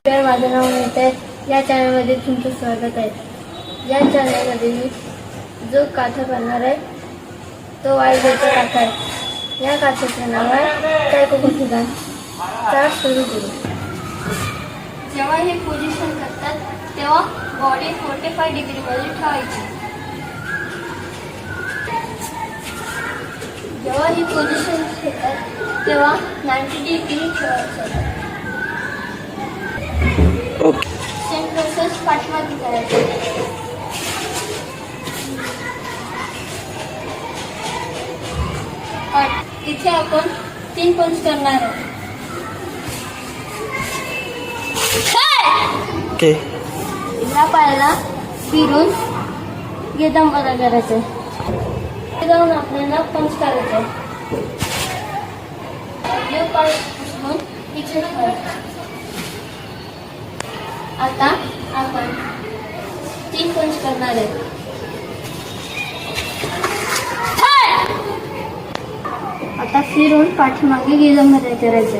तर माझं नाव नीता आहे. या चॅनलमध्ये तुमचं स्वागत आहे. या चॅनलमध्ये मी जो काथा करणार आहे तो वाईद्याचा काथा आहे. या काथ्याचं नाव आहे कायकोकुठिगान. चला सुरू करू. जेव्हा हे पोझिशन करतात तेव्हा बॉडी 45 डिग्रीमध्ये ठेवायची. जेव्हा ही पोझिशन घेतात तेव्हा 90 डिग्री ठेवायचं. सेम प्रोसेस पाठीमागे करायची. इथे आपण 3 पंच करणार आहोत. या पायाला फिरून गेदांबरा करायचं. जाऊन आपल्याला पंच करायचं. पाय उचलून इथे ठेवायचं. आता आपण 3 पंच करणार आहे. आता फिरून पाठीमागे गेदांबरा करायचं.